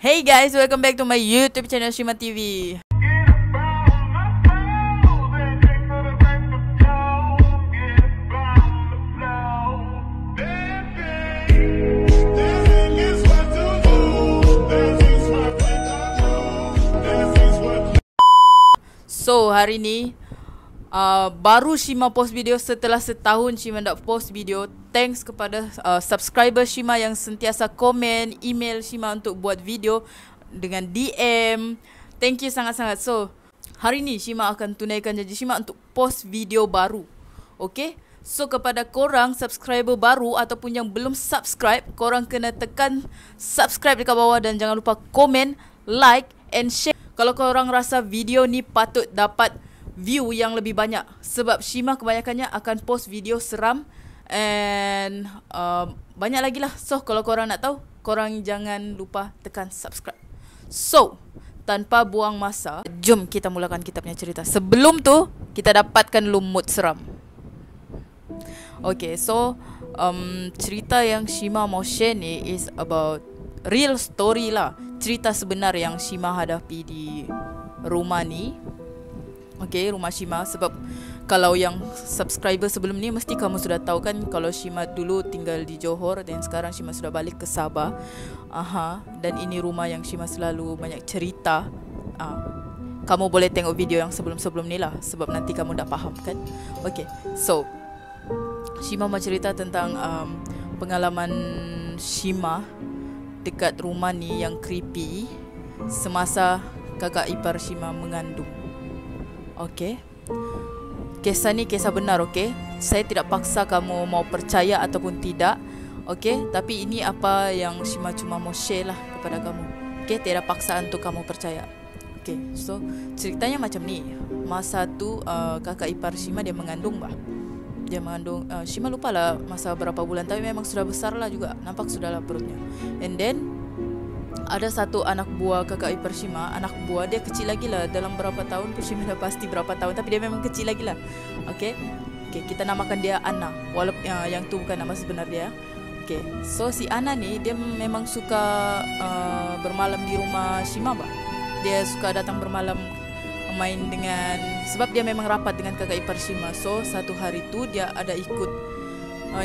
Hey guys, welcome back to my YouTube channel Shima TV. So hari ni baru Shima post video setelah setahun Shima tak post video. Thanks kepada subscriber Shima yang sentiasa komen, email Shima untuk buat video dengan DM. Thank you sangat-sangat. So hari ni Shima akan tunaikan janji Shima untuk post video baru. Okay? So kepada korang subscriber baru ataupun yang belum subscribe, korang kena tekan subscribe dekat bawah dan jangan lupa komen, like and share kalau korang rasa video ni patut dapat view yang lebih banyak. Sebab Shima kebanyakannya akan post video seram and banyak lagi lah. So kalau korang nak tahu, korang jangan lupa tekan subscribe. So tanpa buang masa, jom kita mulakan kita punya cerita. Sebelum tu kita dapatkan lumut seram. Okay, so cerita yang Shima mau share ni is about real story lah. Cerita sebenar yang Shima hadapi di rumah ni. Okay, rumah Shima. Sebab kalau yang subscriber sebelum ni mesti kamu sudah tahu kan, kalau Shima dulu tinggal di Johor dan sekarang Shima sudah balik ke Sabah. Dan ini rumah yang Shima selalu banyak cerita. Kamu boleh tengok video yang sebelum-sebelum ni lah, sebab nanti kamu dah faham kan. Okay, so Shima mau cerita tentang pengalaman Shima dekat rumah ni yang creepy semasa kakak ipar Shima mengandung. Okay, kisah ni kisah benar. Okay, saya tidak paksa kamu mau percaya ataupun tidak. Okay, tapi ini apa yang Shima cuma mau share lah kepada kamu. Okay, tidak paksaan untuk kamu percaya. Okay, so ceritanya macam ni. Masa tu kakak ipar Shima dia mengandung bah. Dia mengandung, Shima lupa lah masa berapa bulan, tapi memang sudah besar lah juga. Nampak sudah lah perutnya. And then ada satu anak buah kakak ipar Shima. Anak buah dia kecil lagi lah. Dalam berapa tahun tu Shima dah pasti berapa tahun, tapi dia memang kecil lagi lah. Okay, kita namakan dia Ana, walaupun yang tu bukan nama sebenar dia. Okay, so si Ana ni dia memang suka bermalam di rumah Shima bah. Dia suka datang bermalam main dengan, sebab dia memang rapat dengan kakak ipar Shima. So satu hari tu dia ada ikut,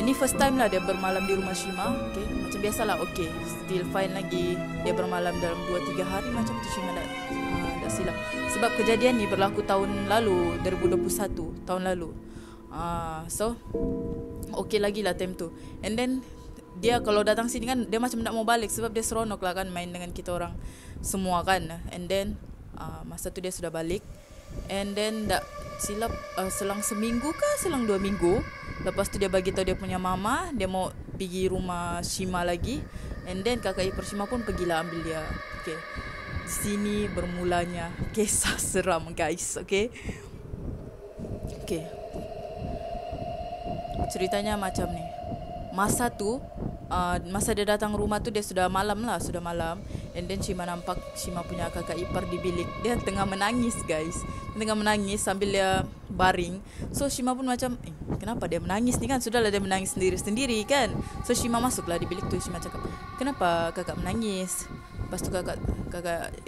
ini first time lah dia bermalam di rumah Shima. Okay, macam biasalah. Okay, still fine lagi. Dia bermalam dalam 2-3 hari macam tu Shima dah silap. Sebab kejadian ni berlaku tahun lalu, 2021, tahun lalu. So okay lagi lah time tu. And then dia kalau datang sini kan, dia macam nak mau balik sebab dia seronok lah kan main dengan kita orang semua kan. And then masa tu dia sudah balik. And then tak silap selang seminggu ke selang 2 minggu, lepas tu dia bagi tahu dia punya mama dia mau pergi rumah Shima lagi. And then kakak ipar Shima pun pergilah ambil dia. Okay, sini bermulanya kisah seram guys. Okay, ceritanya macam ni. Masa tu masa dia datang rumah tu dia sudah malam lah, sudah malam. And then Shima nampak Shima punya kakak ipar di bilik. Dia tengah menangis guys. Tengah menangis sambil dia baring. So Shima pun macam kenapa dia menangis ni kan? Sudahlah dia menangis sendiri-sendiri kan. So Shima masuklah di bilik tu. Shima cakap, kenapa kakak menangis? Lepas tu kakak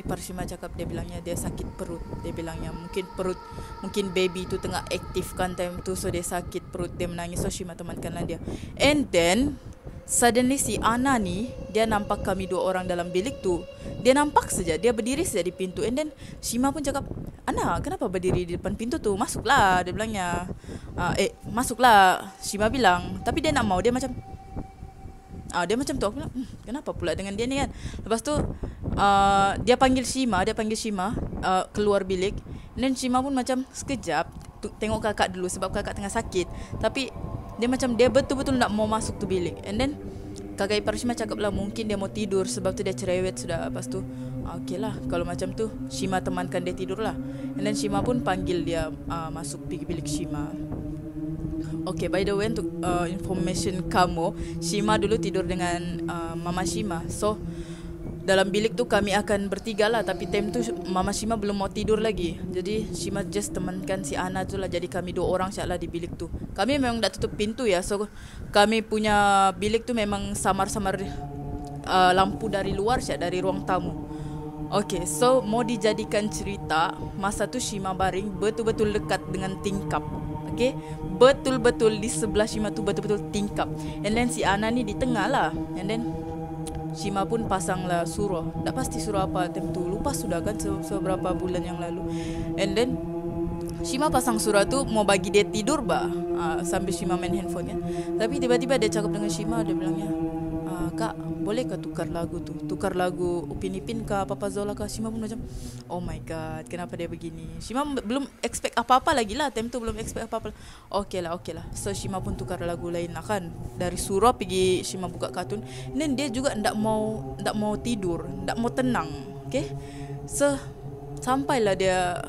ipar Shima cakap, dia bilangnya dia sakit perut. Dia bilangnya mungkin baby tu tengah aktif kan time tu, so dia sakit perut, dia menangis. So Shima temankanlah dia. And then suddenly si Ana ni dia nampak kami 2 orang dalam bilik tu. Dia nampak saja, dia berdiri saja di pintu. And then Shima pun cakap, Ana kenapa berdiri di depan pintu tu? Masuklah, dia bilangnya. Masuklah, Shima bilang. Tapi dia nak mau, dia macam tu. Aku bilang, kenapa pula dengan dia ni kan? Lepas tu dia panggil Shima keluar bilik. And then Shima pun macam sekejap tengok kakak dulu sebab kakak tengah sakit. Tapi dia betul-betul nak mau masuk tu bilik. And then kakak ipar Shima cakap lah mungkin dia mau tidur, sebab tu dia cerewet sudah. Lepas tu okay lah, kalau macam tu Shima temankan dia tidur lah. And then Shima pun panggil dia masuk pergi bilik Shima. Okay, by the way, untuk information kamu, Shima dulu tidur dengan mama Shima. So dalam bilik tu kami akan bertiga lah. Tapi time tu mama Shima belum mau tidur lagi. Jadi Shima just temankan si Ana tu lah. Jadi kami 2 orang siap lah di bilik tu. Kami memang tak tutup pintu ya. So kami punya bilik tu memang samar-samar lampu dari luar Syak, dari ruang tamu. Okay, so mau dijadikan cerita, masa tu Shima baring betul-betul dekat dengan tingkap. Okay, betul-betul di sebelah Shima tu betul-betul tingkap. And then si Ana ni di tengah lah. And then Shima pun pasang lah surah. Tak pasti surah apa time tu, lupa sudah kan, seberapa bulan yang lalu. And then Shima pasang surah tu mau bagi dia tidur bah, sambil Shima main handphone kan. Tapi tiba-tiba dia cakap dengan Shima, dia bilangnya, Kak, boleh ke tukar lagu tu? Tukar lagu Upin Ipin ke Papa Zola ke? Shima pun macam, oh my god, kenapa dia begini? Shima belum expect apa-apa lagi lah. Time tu belum expect apa-apa. Okay lah. So Shima pun tukar lagu lain lah kan. Dari surah pergi Shima buka kartun. Dan dia juga ndak mau tidur, ndak mau tenang. Okay. So sampailah dia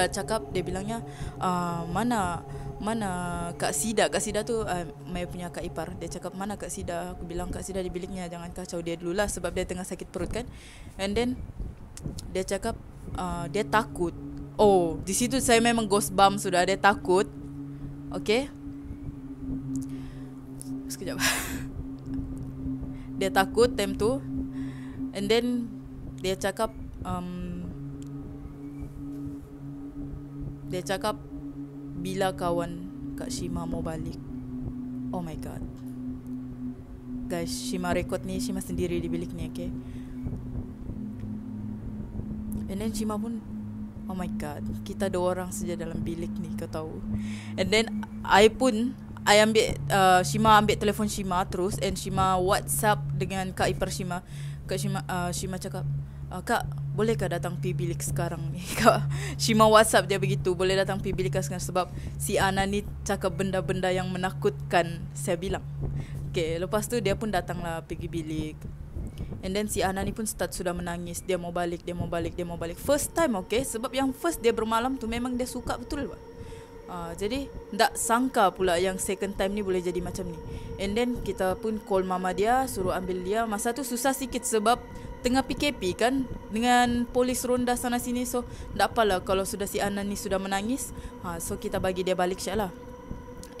cakap, dia bilangnya, mana Kak Sida tu Mai punya Kak Ipar. Dia cakap, mana Kak Sida? Aku bilang, Kak Sida di biliknya, jangan kacau dia dulu lah sebab dia tengah sakit perut kan. And then dia cakap, dia takut. Oh, di situ saya memang ghost bump sudah. Dia takut. Okay, sekejap. Dia takut time tu. And then dia cakap, bila kawan Kak Shima mau balik. Oh my god. Guys, Shima record ni, Shima sendiri di bilik ni, okay. And then Shima pun, oh my god, kita 2 orang saja dalam bilik ni, kau tahu. And then I ambil, Shima ambil telefon Shima terus. And Shima WhatsApp dengan Kak Ipar Shima. Shima cakap, Kak, bolehkah datang pergi bilik sekarang ni? Kak, Shima WhatsApp dia begitu, boleh datang pergi bilik sekarang sebab si Ana ni cakap benda-benda yang menakutkan, saya bilang. Okay, lepas tu dia pun datanglah pergi bilik. And then si Ana ni pun sudah menangis. Dia mau balik. First time, okay, sebab yang first dia bermalam tu memang dia suka betul. Jadi tak sangka pula yang second time ni boleh jadi macam ni. And then kita pun call mama dia, suruh ambil dia. Masa tu susah sikit sebab tengah PKP kan, dengan polis ronda sana sini. So tak apalah kalau sudah si Ana ni sudah menangis. So kita bagi dia balik Syak lah.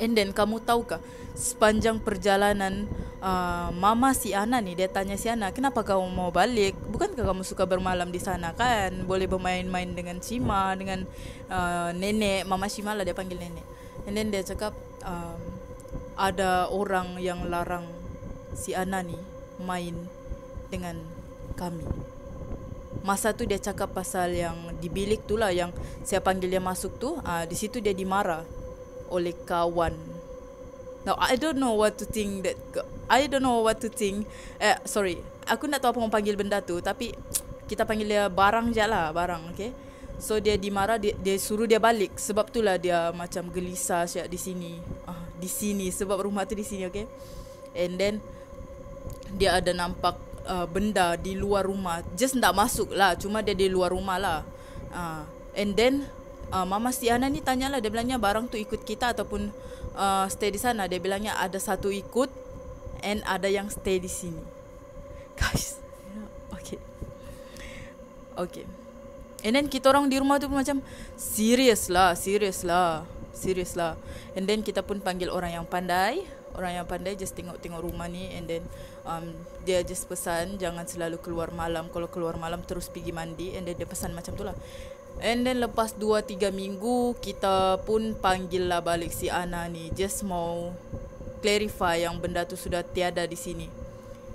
And then kamu tahu kah, sepanjang perjalanan mama si Ana ni, dia tanya si Ana, kenapa kamu mau balik? Bukankah kamu suka bermalam di sana kan? Boleh bermain-main dengan Shima, dengan nenek, mama Shima lah dia panggil nenek. And then dia cakap, ada orang yang larang si Ana ni main dengan kami. Masa tu dia cakap pasal yang di bilik tu lah, yang saya panggil dia masuk tu. Di situ dia dimarah oleh kawan. Now I don't know what to think. Sorry, aku nak tahu apa orang panggil benda tu, tapi kita panggil dia barang je lah, barang. Okay, so dia dimarah, dia suruh dia balik. Sebab tu lah dia macam gelisah Syak di sini sebab rumah tu di sini. Okay, and then dia ada nampak benda di luar rumah. Just tak masuk lah, cuma dia di luar rumah lah. And then mama si Ana ni tanyalah, dia bilangnya barang tu ikut kita ataupun stay di sana. Dia bilangnya ada satu ikut and ada yang stay di sini. Guys, okay. And then kita orang di rumah tu pun macam serious lah. And then kita pun panggil orang yang pandai just tengok rumah ni. And then dia just pesan jangan selalu keluar malam. Kalau keluar malam terus pergi mandi. And then dia pesan macam tu lah. And then lepas 2-3 minggu kita pun panggil lah balik si Ana ni, just mau clarify yang benda tu sudah tiada di sini.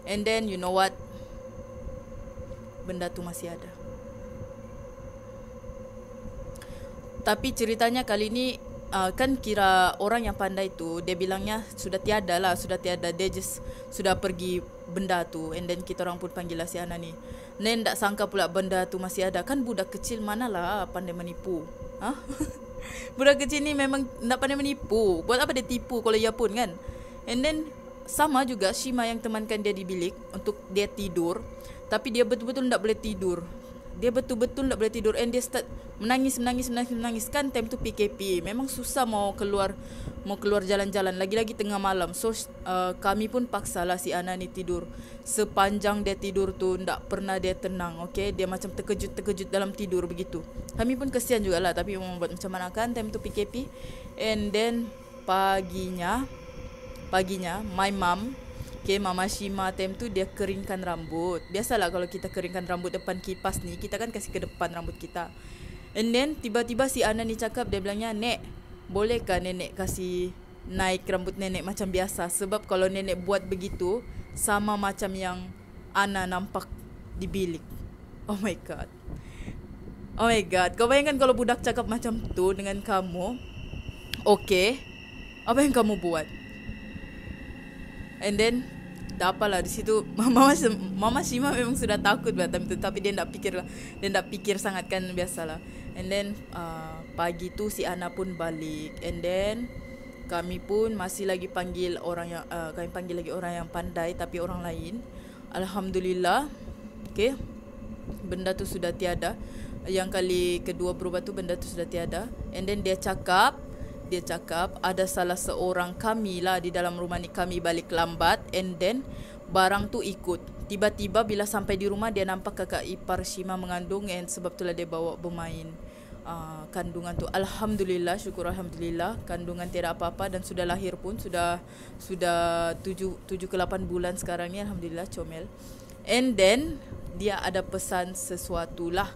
And then you know what, benda tu masih ada. Tapi ceritanya kali ni kan kira orang yang pandai tu, dia bilangnya sudah tiada. Dia just sudah pergi benda tu. And then kita orang pun panggil lah si Ana ni. Nen tak sangka pula benda tu masih ada. Kan budak kecil manalah pandai menipu. Budak kecil ni memang tak pandai menipu. Buat apa dia tipu kalau ia pun kan. And then sama juga Shima yang temankan dia di bilik untuk dia tidur. Tapi dia betul-betul tak boleh tidur. And dia start menangis. Kan time tu PKP, memang susah mau keluar jalan-jalan, lagi-lagi tengah malam. So kami pun paksalah si Ana ni tidur. Sepanjang dia tidur tu tak pernah dia tenang. Okay, dia macam terkejut dalam tidur begitu. Kami pun kesian jugalah, tapi mau buat macam mana kan, time tu PKP. And then paginya my mom Okay, Mama Shima time tu dia keringkan rambut. Biasalah kalau kita keringkan rambut depan kipas ni, kita kan kasih ke depan rambut kita. And then tiba-tiba si Ana ni cakap, dia bilangnya, "Nek, bolehkah nenek kasih naik rambut nenek macam biasa? Sebab kalau nenek buat begitu, sama macam yang Ana nampak di bilik." Oh my god. Oh my god. Kau bayangkan kalau budak cakap macam tu dengan kamu. Okay, apa yang kamu buat? And then tak apalah di situ Mama Shima memang sudah takut lah time tu, tapi dia tak fikir sangat kan, biasalah. And then pagi tu si Ana pun balik, and then kami pun masih lagi panggil orang yang kami panggil lagi orang yang pandai, tapi orang lain. Alhamdulillah, okay, benda tu sudah tiada. Yang kali kedua berubah tu benda tu sudah tiada. And then dia cakap ada salah seorang kami lah di dalam rumah ni, kami balik lambat, and then barang tu ikut. Tiba-tiba bila sampai di rumah, dia nampak kakak ipar Shima mengandung, and sebab itulah dia bawa bermain kandungan tu. Alhamdulillah, syukur Alhamdulillah, kandungan tiada apa-apa dan sudah lahir pun, sudah 7 ke 8 bulan sekarang ni, Alhamdulillah, comel. And then dia ada pesan sesuatu lah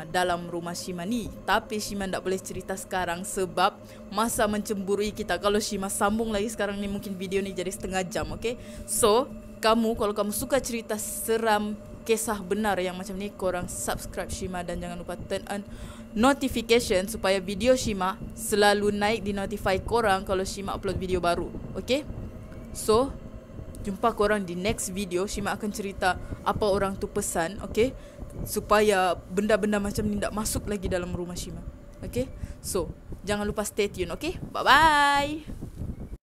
dalam rumah Shima ni, tapi Shima tak boleh cerita sekarang sebab masa mencemburui kita. Kalau Shima sambung lagi sekarang ni, mungkin video ni jadi setengah jam. Okay, so kalau kamu suka cerita seram, kisah benar yang macam ni, korang subscribe Shima dan jangan lupa turn on notification supaya video Shima selalu naik di notify korang kalau Shima upload video baru. Okay, so jumpa korang di next video. Shima akan cerita apa orang tu pesan, okay, supaya benda-benda macam ni tak masuk lagi dalam rumah Shima. Okay, so jangan lupa stay tune. Okay, bye-bye.